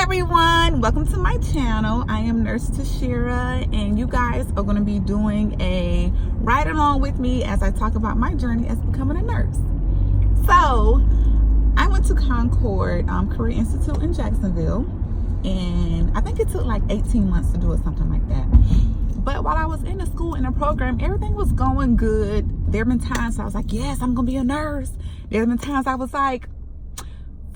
everyone, welcome to my channel. I am Nurse Tashira, and you guys are going to be doing a ride along with me as I talk about my journey as becoming a nurse. So I went to Concord Career Institute in Jacksonville, and I think it took like 18 months to do it, something like that. But while I was in the school, in the program, everything was going good. There have been times I was like, yes, I'm gonna be a nurse. There have been times I was like,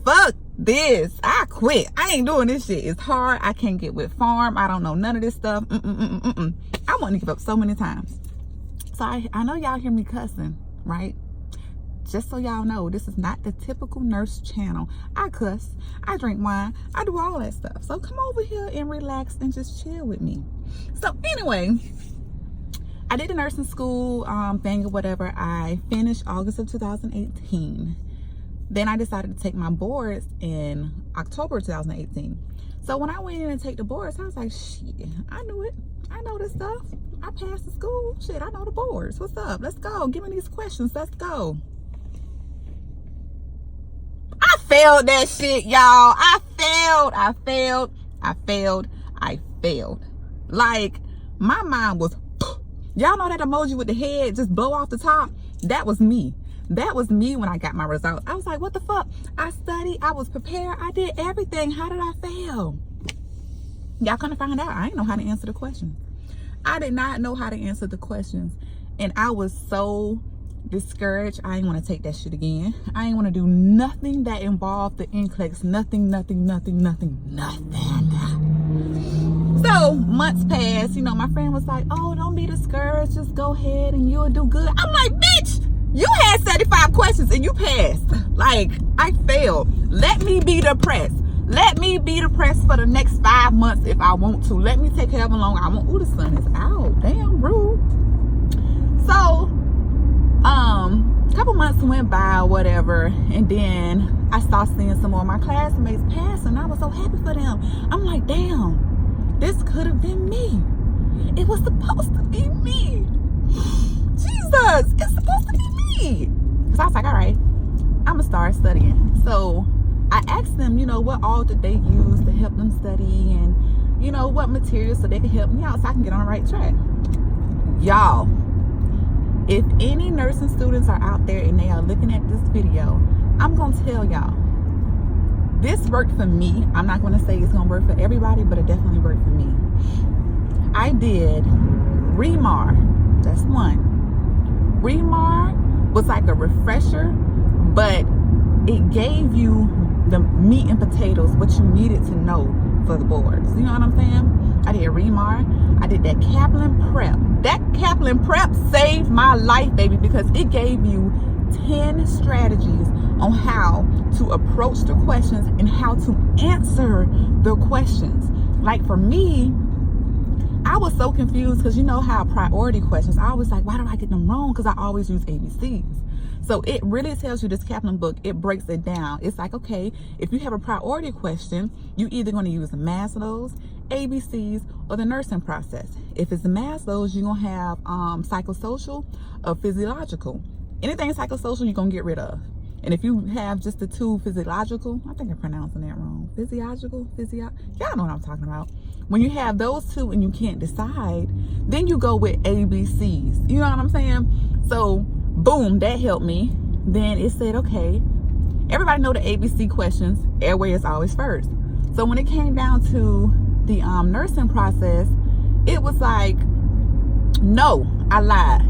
fuck this, I quit. I ain't doing this shit. It's hard. I can't get with farm. I don't know none of this stuff. I want to give up so many times. So I know y'all hear me cussing, right? Just so y'all know, this is not the typical nurse channel. I cuss, I drink wine, I do all that stuff. So come over here and relax and just chill with me. So anyway, I did the nursing school thing or whatever. I finished August of 2018. Then I decided to take my boards in October 2018. So when I went in and take the boards, I was like, shit, I knew it. I know this stuff. I passed the school. Shit, I know the boards. What's up? Let's go. Give me these questions. Let's go. I failed that shit, y'all. I failed. Like, my mind was, y'all know that emoji with the head just blow off the top? That was me. That was me when I got my results. I was like, what the fuck? I studied, I was prepared, I did everything. How did I fail? Y'all gonna find out. I didn't know how to answer the questions. I did not know how to answer the questions. And I was so discouraged. I didn't want to take that shit again. I didn't want to do nothing that involved the NCLEX. Nothing. So months passed. You know, my friend was like, oh, don't be discouraged. Just go ahead and you'll do good. I'm like, bitch, you had 75 questions and you passed. Like, I failed. Let me be depressed. Let me be depressed for the next 5 months if I want to. Let me take however long I want. Ooh, the sun is out. Damn rude. So, a couple months went by or whatever, and then I started seeing some more of my classmates pass, and I was so happy for them. I'm like, damn, this could have been me. It was supposed to be me. Jesus, it's supposed to be me. So I was like, all right, I'm gonna start studying. So I asked them, you know, what all did they use to help them study, and you know, what materials so they could help me out so I can get on the right track. Y'all, if any nursing students are out there and they are looking at this video, I'm gonna tell y'all, this worked for me. I'm not gonna say it's gonna work for everybody, but it definitely worked for me. I did REMAR. That's one. REMAR was like a refresher, but it gave you the meat and potatoes, what you needed to know for the boards. You know what I'm saying? I did REMAR. I did that Kaplan prep. That Kaplan prep saved my life, baby, because it gave you 10 strategies on how to approach the questions and how to answer the questions. Like for me, I was so confused because you know how priority questions, I was like, why do I get them wrong? Because I always use ABCs. So it really tells you, this Kaplan book, it breaks it down. It's like, okay, if you have a priority question, you either going to use the Maslow's, ABCs, or the nursing process. If it's the Maslow's, you're going to have psychosocial or physiological. Anything psychosocial, you're going to get rid of. And if you have just the two physiological, I think I'm pronouncing that wrong. Physiological, y'all know what I'm talking about. When you have those two and you can't decide, then you go with ABCs. You know what I'm saying? So, boom, that helped me. Then it said, okay, everybody know the ABC questions. Airway is always first. So when it came down to the nursing process, it was like, no, I lied.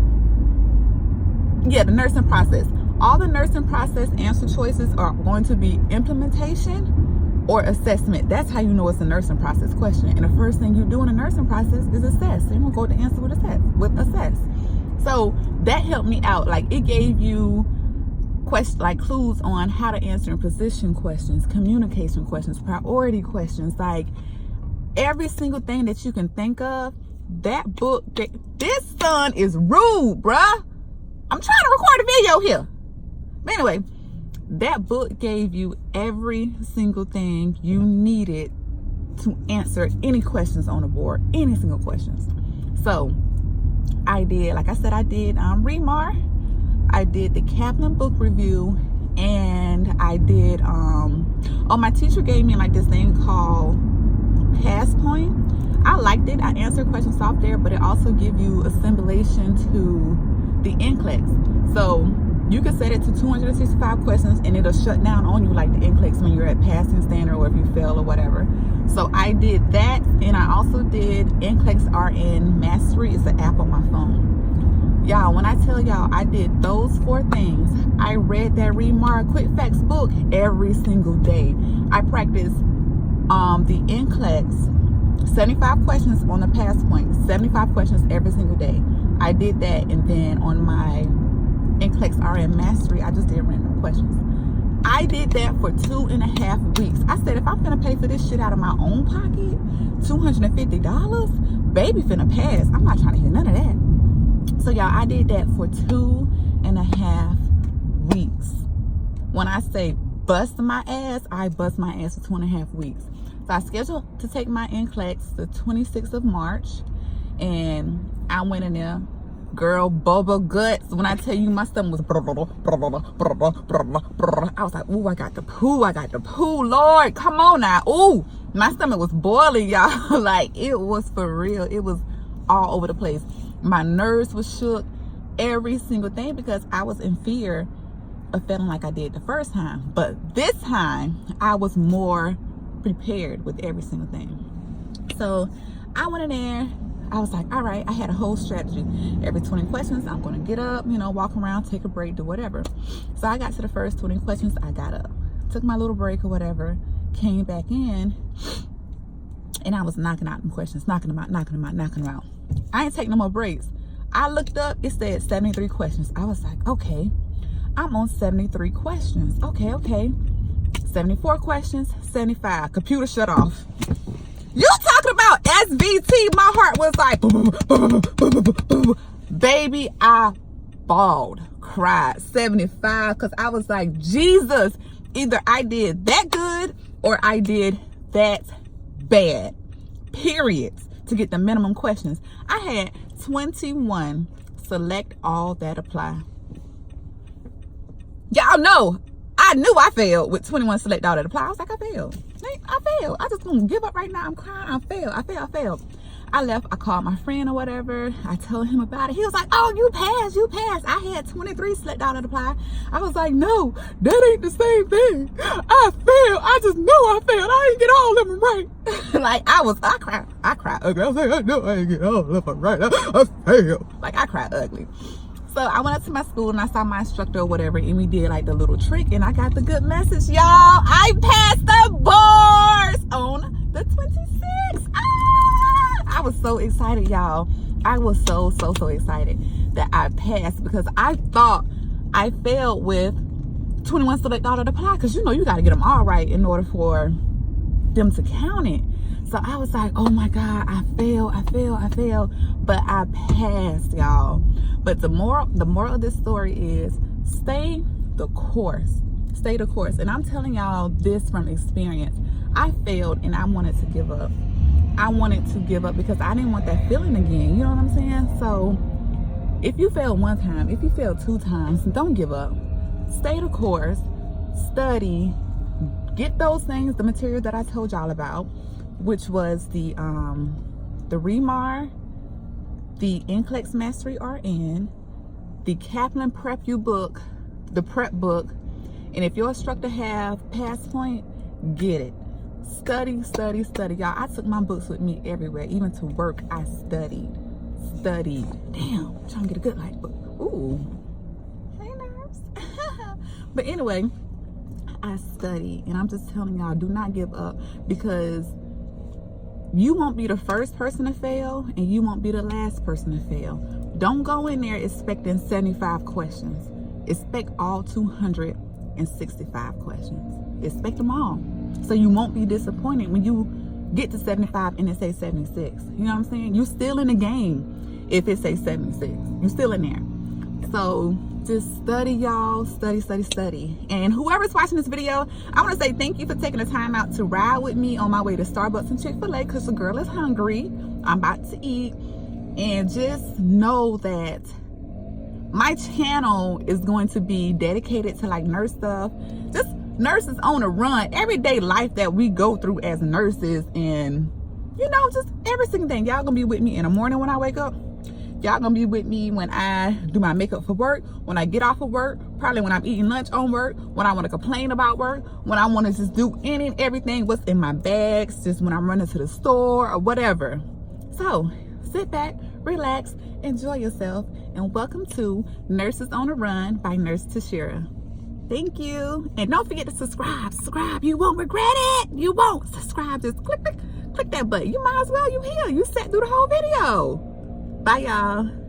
Yeah, the nursing process. All the nursing process answer choices are going to be implementation or assessment. That's how you know it's a nursing process question. And the first thing you do in a nursing process is assess. So you're gonna go to answer with assess. So that helped me out. Like, it gave you clues on how to answer in position questions, communication questions, priority questions, like every single thing that you can think of. That book, this son is rude, bruh. I'm trying to record a video here. But anyway, that book gave you every single thing you needed to answer any questions on the board, any single questions. So I did, like I said, I did REMAR. I did the Kaplan book review, and and I did my teacher gave me like this thing called PassPoint. I liked it. I answered questions off there, but it also give you a simulation to the NCLEX. So you can set it to 265 questions and it'll shut down on you like the NCLEX when you're at passing standard or if you fail or whatever. So I did that, and I also did NCLEX RN Mastery. It's an app on my phone. Y'all, when I tell y'all I did those 4 things, I read that Remar Quick Facts book every single day. I practiced the NCLEX 75 questions on the PassPoint, 75 questions every single day. I did that, and then on my NCLEX RN Mastery, I just did random questions. I did that for 2.5 weeks. I said, if I'm gonna pay for this shit out of my own pocket, $250, baby finna pass. I'm not trying to hear none of that. So y'all, I did that for 2.5 weeks. When I say bust my ass, I bust my ass for 2.5 weeks. So I scheduled to take my NCLEX the 26th of March, and I went in there. Girl, bubble guts. When I tell you my stomach was I was like, ooh, I got the poo, Lord, come on now. Ooh, my stomach was boiling, y'all. Like, it was for real. It was all over the place. My nerves was shook, every single thing, because I was in fear of failing like I did the first time. But this time I was more prepared with every single thing. So I went in there. I was like, all right, I had a whole strategy. Every 20 questions, I'm going to get up, walk around, take a break, do whatever. So I got to the first 20 questions, I got up, took my little break or whatever, came back in, and I was knocking out them questions, knocking them out. I ain't taking no more breaks. I looked up, it said 73 questions. I was like, okay, I'm on 73 questions. Okay. 74 questions, 75. Computer shut off. You talking about SVT? My heart was like, baby, I bawled, cried, 75, because I was like, Jesus, either I did that good or I did that bad, period, to get the minimum questions. I had 21 select all that apply. Y'all know, I knew I failed with 21 select all that apply. I was like, I failed. I just gonna give up right now. I'm crying. I failed. I left. I called my friend or whatever. I told him about it. He was like, oh, you passed. I had 23 select all that apply. I was like, no, that ain't the same thing. I failed. I just know I failed. I didn't get all of them right. Like, I cried ugly. I was like, I know I didn't get all of them right. I failed. Like, I cried ugly. So I went up to my school and I saw my instructor or whatever, and we did like the little trick, and I got the good message, y'all. I passed the boards on the 26th. I was so excited, y'all. I was so excited that I passed, because I thought I failed with 21 select all that apply, because you got to get them all right in order for them to count it. So I was like, oh my God, I failed, but I passed, y'all. But the moral of this story is stay the course. And I'm telling y'all this from experience. I failed and I wanted to give up. Because I didn't want that feeling again. You know what I'm saying? So if you fail one time, if you fail 2 times, don't give up. Stay the course, study, get those things, the material that I told y'all about, which was the Remar, the NCLEX Mastery RN, the Kaplan Prep You book, the prep book, and if your instructor have PassPoint, get it. Study, y'all. I took my books with me everywhere, even to work. I studied. Damn, I'm trying to get a good light book. Ooh, hey nerves. But anyway, I studied, and I'm just telling y'all, do not give up, because you won't be the first person to fail, and you won't be the last person to fail. Don't go in there expecting 75 questions. Expect all 265 questions. Expect them all. So you won't be disappointed when you get to 75 and it say 76. You know what I'm saying? You still in the game if it say 76. You still in there. So just study, y'all. Study. And whoever's watching this video, I want to say thank you for taking the time out to ride with me on my way to Starbucks and Chick-fil-A, because the girl is hungry. I'm about to eat. And just know that my channel is going to be dedicated to like nurse stuff, just nurses on a run, everyday life that we go through as nurses, and you know, just every single thing. Y'all gonna be with me in the morning when I wake up. Y'all gonna be with me when I do my makeup for work, when I get off of work, probably when I'm eating lunch on work, when I want to complain about work, when I want to just do any and everything, what's in my bags, just when I'm running to the store or whatever. So sit back, relax, enjoy yourself, and welcome to Nurses on a Run by Nurse Tashira. Thank you. And don't forget to subscribe. You won't regret it. You won't. Subscribe. Just click that button. You might as well. You here. You sat through the whole video. Bye, y'all.